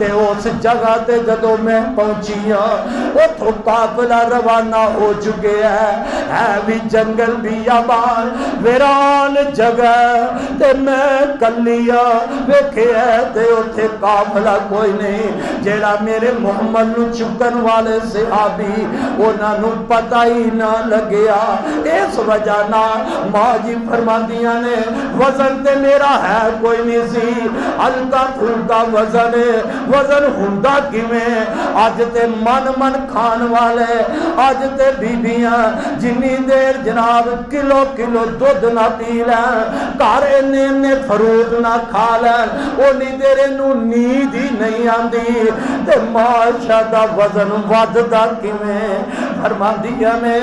تے اس جگہ تے جدو میں پہنچی ہاں اتھو قافلہ روانہ ہو چکے ہے بھی جنگل بیابان ویران جگہ تے میں کلیا ویکھے ہے تے اتھے قافلہ کوئی نہیں جیڑا میرے محمد نو چکن والے صحابی انہاں نو پتہ ہی نہ لگیا اس وجہ نہ ماں جی فرماندیاں نے وزن تے میرا ہے کوئی نہیں سی ہلکا پھلکا وزن وزن ہوندا کیویں اج تے من کھان والے اج تے بیبیاں جنی دیر جناب کلو دودھ نہ پی لین گھر نے فروٹ نہ کھا لین اونی دیر نو نیند ہی نہیں آندی تے ماشاء دا وزن وددا کیویں فرماندیاں نے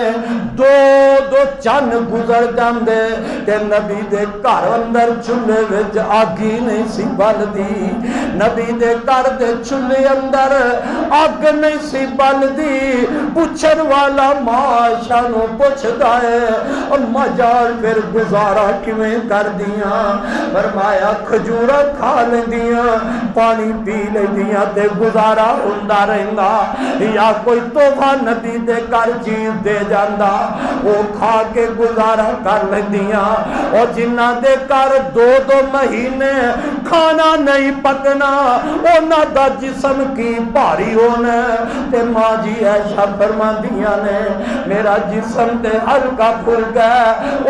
دو چن گزر جاندے تے نبی دے گھر اندر چولہے وچ اگ ہی نہیں سی بلدی نبی دے گھر دے چولہے اندر اگ نہیں سی بلدی پوچھن والا ماشاء نو پوچھدا ہے اما جان پھر گزارا کیویں کر دیاں فرمایا کھجورا کھا لیندیاں پانی پی لیندیاں تے گزارا ہوندا رہندا یا کوئی تحفہ نبی دے گھر چیز دے جاندا او کھا کے گزارا کر لیندیاں اور جنہاں دے گھر دو مہینے کھانا نہیں پکنا انہاں دا جسم کی بھاری ہونا تے ماں جی عائشہ فرماندیاں نے میرا جسم تے ہلکا پھل گیا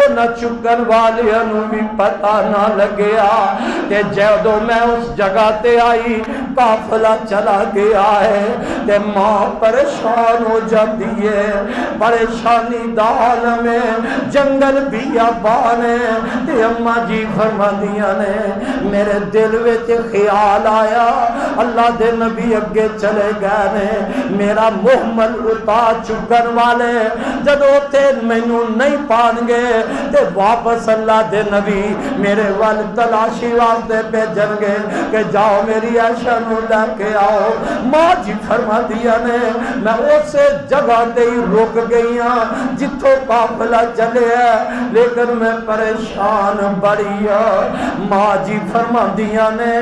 انہاں چکن والیاں نو بھی پتہ نہ لگیا کہ جدوں میں اس جگہ تے آئی قافلہ چلا گیا ہے تے ماں پریشان ہو جاتی ہے پریشانی دال میں جنگل بیابان ہے تے اماں جی فرماندیاں نے میرے دل وچ خیال آیا اللہ دے نبی اگے چلے گئے نے میرا محمل اتا چکن والے جدو تے مینوں نہیں پان گے تے واپس اللہ دے نبی میرے وال تلاشی واسطے بھیجن گے کہ جاؤ میری عائشہ نو لے کے آؤ ماں جی فرما دیا نے میں اسے جگہ تے ہی رک گئی ہاں جتھوں قافلہ چلے ہے لیکن میں پریشان بڑی ہاں ماں جی فرما دیا نے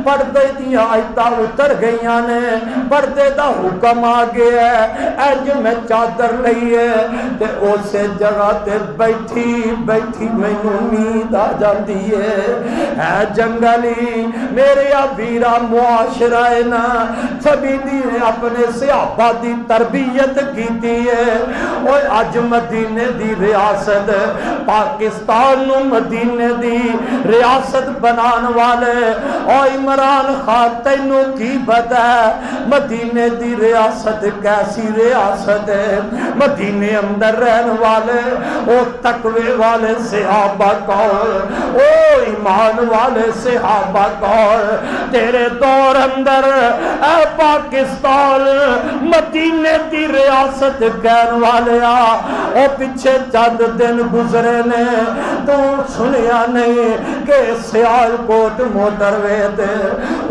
پردے دیا آیتاں اتر گئیاں نے پردے دا حکم آ گیا ہے اج میں چادر لئیے تے اسے جگہ تے بیٹھی مینوں نیند آ جاندی ہے جنگلی میرے ویرا معاشرہ نا سبھی دی اپنے صحابہ دی تربیت کیتی ہے اور اج مدینے دی ریاست پاکستان نو مدینے دی ریاست بنان والے اور عمران خان تینوں کی پتہ ہے مدینے دی ریاست کیسی ریاست ہے مدینے اندر رہن والے او تقوی والے صحابہ کون او ایمان والے صحابہ کون تیرے دور اندر اے پاکستان مدینے دی ریاست کہن والے او پیچھے چند دن گزرے نے تو سنیا نہیں کہ سیال کوٹ موٹر وے تے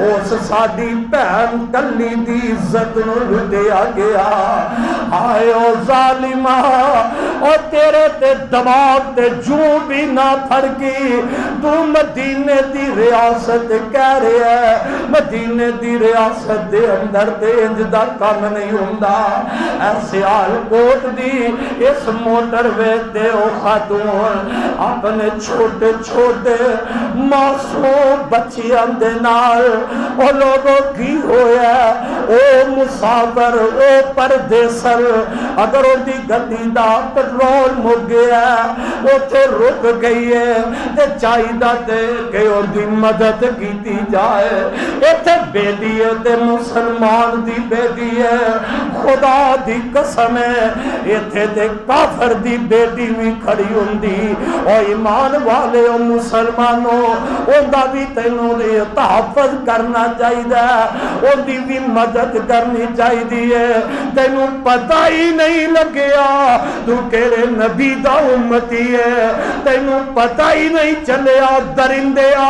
اس ساڈی بہن کلی دی عزت نو لٹیا گیا آئے او ظالمہ او تیرے تے دماغ تے جو بھی نہ پھڑکی تو مدینے دی ریاست کہہ رہے ہے مدینے دی ریاست دے اندر تے انج دا کم نہیں ہوندا ایسے آل کوٹ دی اس موٹر وے تے او خاتون اپنے چھوٹے چھوٹے معصوم بچیاں دے نال او لوگوں کی ہویا او مسافر او پردیسر اگر او دی گڈی دا پٹرول مک گیا اوتھے رک گئی ہے تے چاہیدا تے کہ او دی مدد کیتی جائے ایتھے بیٹی ہے تے مسلمان دی بیٹی ہے خدا دی قسم ہے ایتھے تے کافر دی بیٹی بھی کھڑی ہوندی او ایمان والے او مسلمانوں اوندا بھی تینوں دے تحفظ کرنا چاہیدا اون دی بھی مدد کرنا کرنی چاہیے تینوں پتہ ہی نہیں لگیا تو کیڑے نبی دا امتی ہے تینوں پتہ ہی نہیں چلیا درندیا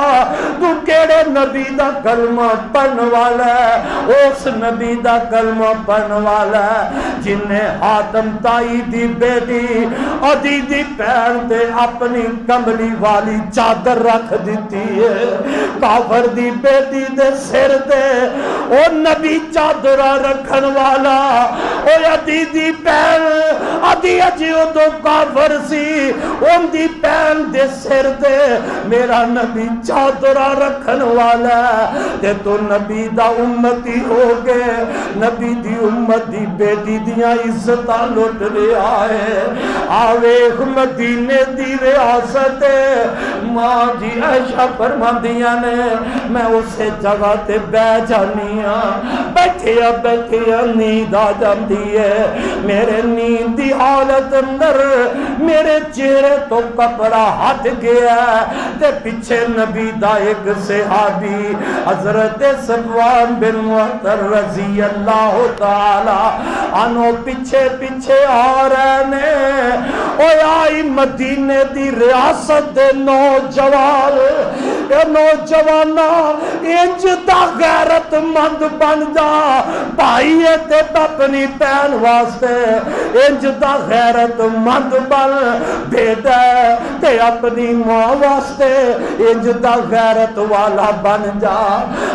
تو کیڑے نبی دا کلمہ پڑھن والا ہے اس نبی دا کلمہ پڑھن والا ہے جن نے حاتم تائی دی بیٹی عدی دی پیر دے اپنی کملی والی چادر رکھ دیتی ہے کافر دی بیٹی دے سر دے او نبی چادر رکھن والا او عدی دی پیر عدی اجیو تو کافر سی ان دی پیر دے سر دے میرا نبی چادر رکھن والا تے تو نبی دا امتی ہو گئے نبی دی امت دی بیٹی دیاں عزتاں لٹ رہا ہے آویخ مدینے دی ریاست ماں جی عائشہ فرماندیاں نے میں اسے جگہ تے بہ جانیاں بیٹھیا نیند آ جاندی ہے میرے نیند دی حالت اندر میرے چہرے تو کپڑا ہٹ گیا تے پیچھے نبی دا ایک صحابی حضرت صفوان بن معطل رضی اللہ تعالی عنہ پیچھے آ رہے نے اوے آئی مدینے دی ریاست دے نوجوان اے نوجوانا انج دا غیرت مند بن جا بھائیے تے اپنی پہن واسطے انج دا غیرت مند بن بیٹا تے اپنی ماں واسطے انج دا غیرت والا بن جا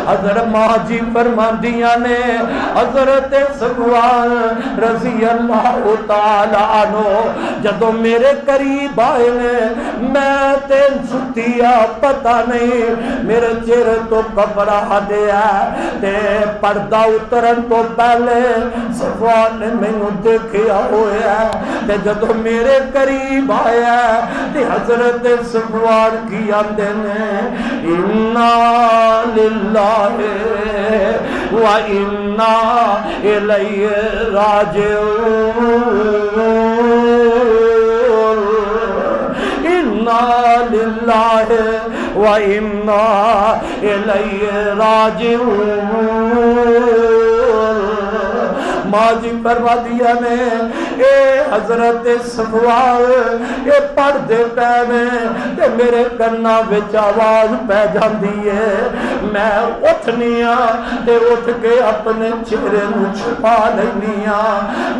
حضرت ماں جی فرماندیاں نے حضرت صفوان رضی اللہ تعالی عنہ جدو میرے قریب آئے نے میں تین ستیا پتہ نہیں میرے چہرے تو کپڑا ہٹیا تے پردہ اترن تو پہلے صفوان نے مینوں دیکھیا ہویا تے جدو میرے قریب آیا تے حضرت صفوان کی آندے نے انا للہ و انا الیہ راجعون انا للہ و انا الیہ راجعون ماں جی فرما دیا نے اے حضرت صفوان اے پڑھ دے پہنے تے میرے کرنا وچ آواز پہ جاندی ہے میں اٹھنیاں تے اٹھ کے اپنے چہرے نو چھپا لینیاں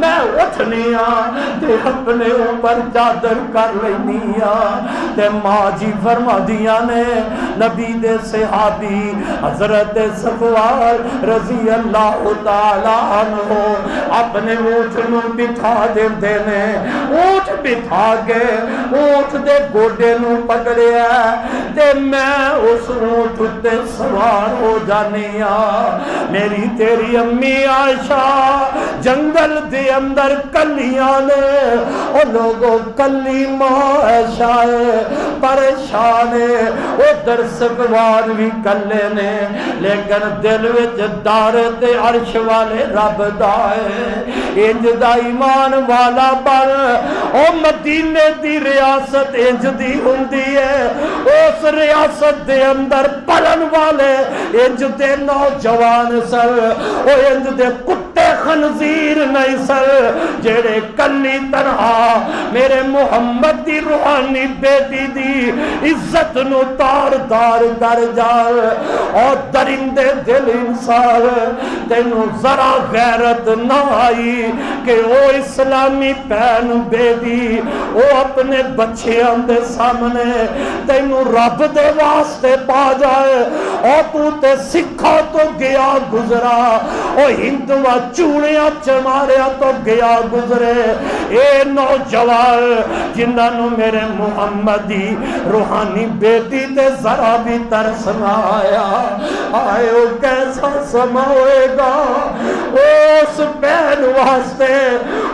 میں اٹھنیاں تے اپنے اوپر چادر کر لینیاں تے ماں جی فرما دیا نے نبی دے صحابی حضرت صفوان رضی اللہ تعالی عنہ اپنے اونٹ نو بٹھا دیندے نے اونٹ بٹھا کے اونٹ دے گوڈے نو پکڑیا تے میں اس اونٹ تے سوار ہو جانیاں میری تیری امی عائشہ جنگل دے اندر کلیاں نے او لوگوں کلی ماں عائشہ پریشان ہے ادھر صفوان بھی کلے نے لیکن دل وچ ڈر تے عرش والے رب دا انج دا ایمان والا بن او مدینے دی ریاست انج دی ہوندی ہے اس ریاست دے اندر پڑھن والے انج دے نوجوان سر او انج دے کتے خنزیر نہیں سر جڑے کلی تنہا میرے محمد دی روحانی بیٹی دی عزت نو تار تار کر جائے اور درندے دل انسان تینوں ذرا غیرت نہ آئی کہ وہ اسلامی پہن بیٹی وہ اپنے بچیاں دے سامنے تینوں رب دے واسطے پا جائے اور تو تے سکھا تو گیا گزرا اور ہندوہ چوڑیاں چماریا تو گیا گزرے اے نوجوان جنہوں میرے محمدی روحانی بیٹی تے ذرا بھی ترس نہ آیا آئے وہ کیسا سما ہوئے گا اس پہن واسطے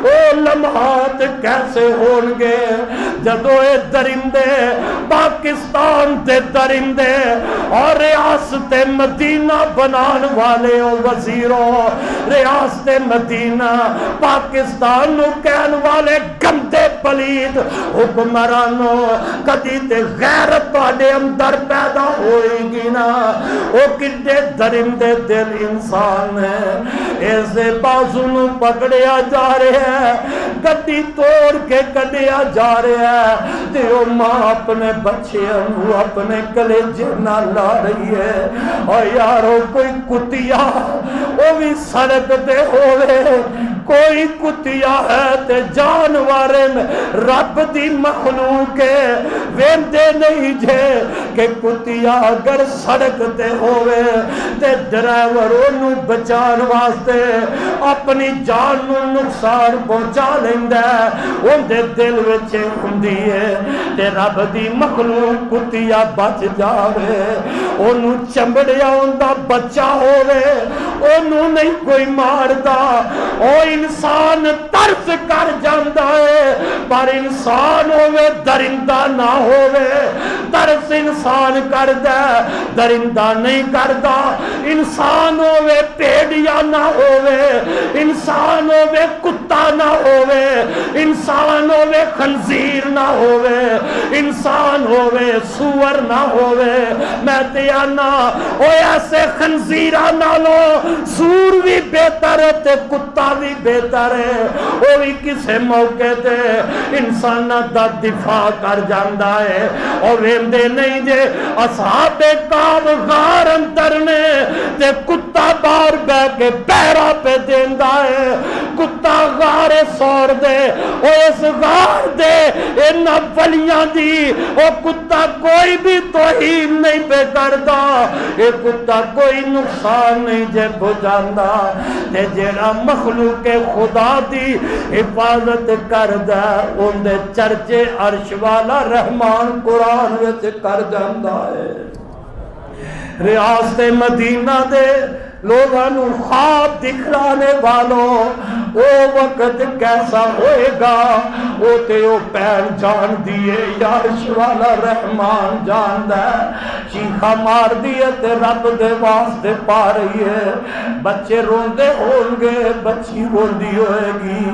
او لمحات کیسے ہونگے جدو اے درندے پاکستان تے درندے اور ریاست مدینہ بنان والے او وزیروں ریاست مدینہ پاکستان نو کہن والے گندے پلید حکمرانوں کدی تے غیرت تواڈے اندر پیدا ہوئے گی نا او کڈے درندے دل انسان ہے ایسے بازو نو پکڑیا جا رہے ہیں گڈی توڑ کے کڈیا جا رہے ہیں تے او ماں اپنے بچے انو اپنے کلیجے نہ لا رہی ہے اور یارو کوئی کتیا وہ بھی سڑک تے ہوئے کوئی کتیا ہے تے جانوارے میں رب دی مخلوق ہے ویندے نہیں جے کہ کتیا اگر سڑک تے ہوئے تے ڈرائیور انو بچان واسطے اپنی جان نو نقصان پہنچا لیندہ ہے ان دے دل وچے ہوندی ہے تے رب دی مخلوق کتیا بچ جاوے انو چمڑیا اندہ بچہ ہوئے انو نہیں کوئی ماردا او انسان ترس کر جاندہ ہے پر انسان ہوئے درندہ نہ ہوئے ترس انسان کردہ درندہ نہیں کردہ انسان ہوئے پیڑیا نہ ہوئے انسان ہوئے کتا نہ ہوئے انسان ہوئے خنزیر نہ ہوئے انسان ہوئے سور نہ ہوئے میں تیانا او ایسے خنزیرہ نہ لو سور بھی بہتر ہے تے کتا بھی بہتر ہے وہ بھی کسے موقع تے انسان دا دفاع کر جاندہ ہے اور ویندے نہیں جے اصحاب کعب غار اندر نے تے کتا بار بے کے پیرا پہ دیندہ ہے کتا غار سور دے او اس غار دے انہ ولیاں دی او کتا کوئی بھی توہین نہیں پہ کردہ اے کتا کوئی نقصان نہیں جے بجاندہ تے جیڑا مخلوق خدا دی حفاظت کردہ ان دے چرچے عرش والا رحمان قرآن وچ کر جاندہ ہے ریاست مدینہ دے لوگوں خواب دکھلانے والوں او وقت کیسا ہوئے گا او تے او پہن جان دیئے یارش والا رحمان جان دے چیخا مار دیئے تے رب دے واسطے پا رہی ہے بچے روندے ہونگے بچی روندی ہوئے گی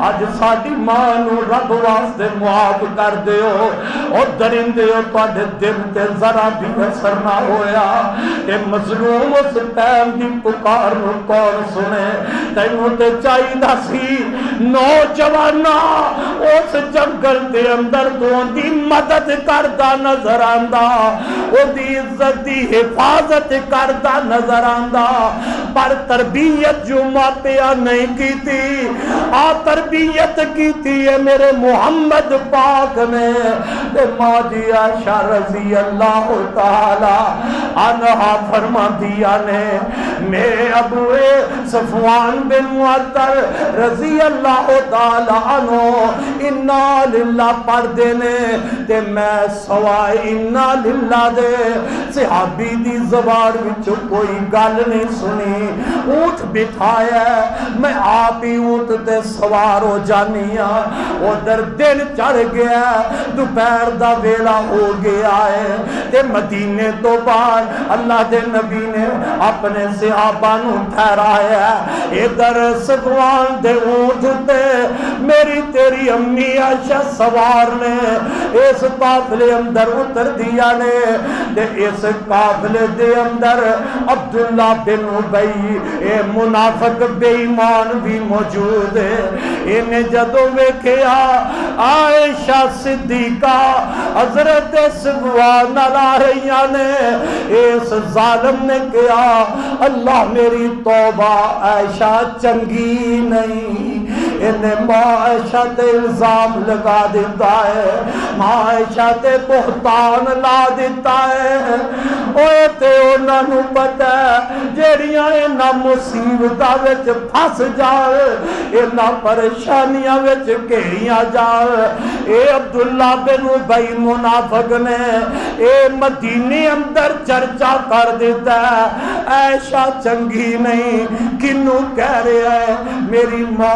آج ساڑی ماں نو رب واسطے معاف کر دے ہو اور درندے ہو پاڑے دل تے ذرا بھی اثر نہ ہویا کہ مظلوم اس ٹائم دی پکار نو کون سنے تینوں تے چاہی دا سی نوجوانا اس جنگل دے اندر تو دی مدد کردہ نظر آندہ او دی عزت دی حفاظت کردہ نظر آندہ پر تربیت جو ماپیا نہیں کی تھی تربیت کی تھی ہے میرے محمد پاک نے تے ماں جی عائشہ رضی اللہ تعالی عنہا فرما دیا نے میرے ابو صفوان بن معطل رضی اللہ تعالی عنہ انا للہ پڑھ دینے تے میں سوائے انا للہ دے صحابی دی زبان وچوں کوئی گل نہیں سنی اونٹ بٹھایا میں آپ ہی اونٹ تے سوار ہو جانیا ادھر دن چڑھ گیا دوپہر دا ویلا ہو گیا ہے تے مدینے تو بعد اللہ دے نبی نے اپنے صحابہ نو ٹھہرایا ادھر صفوان دے اونٹ تے میری تیری امی عائشہ سوار نے اس قافلے اندر اتر دیا نے تے اس قافلے دے اندر عبداللہ بن ابی اے منافق بے ایمان بھی موجود ہے انہیں جدو ویکھیا عائشہ صدیقہ حضرت صفوان لا رہیاں نے اس ظالم نے کہا اللہ میری توبہ عائشہ چنگی نہیں انہیں ماں عائشہ تے الزام لگا دیتا ہے ماں عائشہ تے بہتان لا دیتا ہے اوے تے انہاں نو پتہ ہے جیڑیاں انہاں مصیبتاں وچ پھس جائے انہاں پریشانیاں وچ گھیریاں جائے اے عبداللہ بن ابی منافق نے اے مدینے اندر چرچا کر دیتا ہے عائشہ چنگی نہیں کنوں کہہ رہے ہیں میری ماں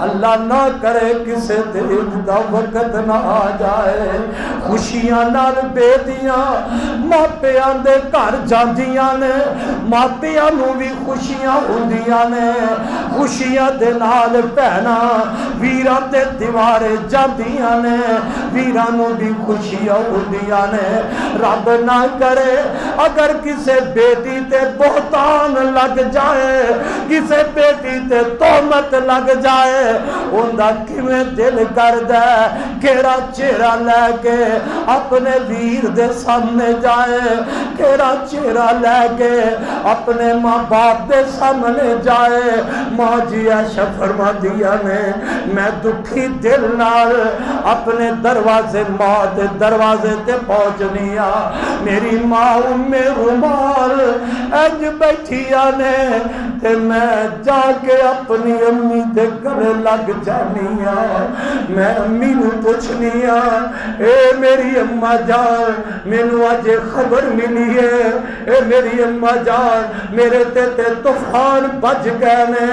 اللہ نہ کرے کسے دل دا وقت نہ آ جائے خوشیاں نال بیٹیاں ماپیاں دے گھر جاندیاں نے ماپیاں نو بھی خوشیاں ہوندیاں نے خوشیاں دے نال بہنا ویراں دے دیوارے جاندیاں نے ویراں نو بھی خوشیاں ہوندیاں نے رب نہ کرے اگر کسے بیٹی تے بہتان لگ جائے کسے بیٹی تے تہمت لگ جائے اوندا کیویں دل کردا کیڑا چہرہ لے کے اپنے ویر دے سامنے جائے کیڑا چہرہ لے کے اپنے ماں باپ دے سامنے جائے ماں جی عائشہ فرماندیاں نے میں دکھی دل نال اپنے دروازے ماں دے دروازے تے پہنچنی آ میری ماں ام رومال اج بیٹھیا نے تے میں جا کے اپنی امی دے گلے لگ جانی آ میں امی نو پوچھنی آ اے میری اماں جان مینوں اج خبر ملی ہے اے میری اماں جان میرے تے طوفان بج گئے نے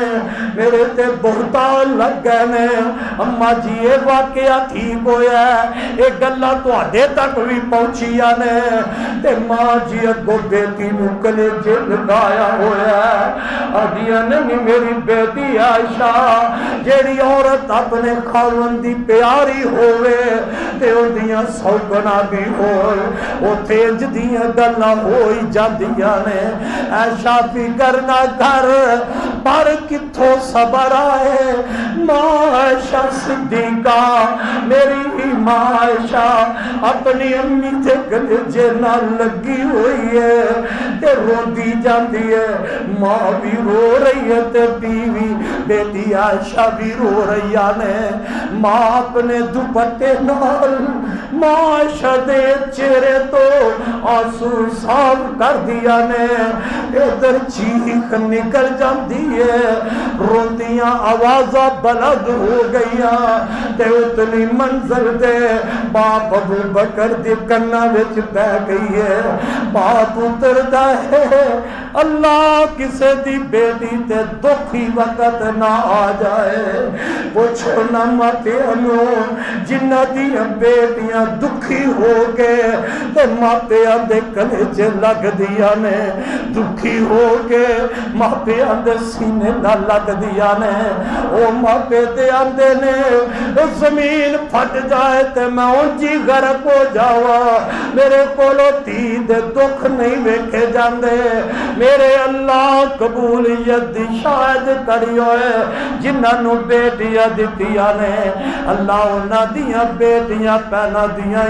میرے تے بہتان لگ گئے نے اماں جی یہ واقعہ ٹھیک ہویا ہے یہ گلاں تواڈے تک بھی پہنچیاں نے تے ماں جی اگوں بیٹی نو کلیجے لگایا ہویا ہے آدیاں نہیں میری بیٹی عائشہ جیڑی عورت اپنے خاوند دی پیاری ہوئے تے اندیاں سوگنا بھی ہوئے او تیج دیاں گلاں ہوئی جاندیاں نے عائشہ فکر نہ کر پر کتھوں صبر آئے ماں عائشہ صدیقہ میری ماں عائشہ اپنی امی تے گلے نہ لگی ہوئی ہے تے روندی جاندی ہے ماں بھی رو رہی ہے تے بیوی بیٹی عائشہ بھی رو رہی نے ماں اپنے دوپٹے نال ماں عائشہ دے چہرے تو آنسو صاف کر دیا نے ادھر چیخ نکل جاندی ہے روندیاں آوازاں بلند ہو گئیاں تے اتنی منظر دے باپ ابو بکر دی کنا وچ بہ گئی ہے باپ اتردا ہے اللہ کسے دی بیٹی تے دکھی وقت نہ آ جائے پوچھو نہ ماتیانو جنہ دیاں بیٹیاں دکھی ہو گئے تے ماپیاں دے کلیجے لگ دیا نے دکھی ہو گئے ماپیاں دے سینے نہ لگ دیا نے او ماپے دے آندے نے زمین پھٹ جائے تے میں اونجی غرق ہو جاوا میرے کولو تی دے دکھ نہیں ویکھے جاندے میرے اللہ قبولیت دی شاہد کری ہوئے جنہاں نو بیٹیاں دتیاں نے اللہ انہاں دیاں بیٹیاں پہنا دیاں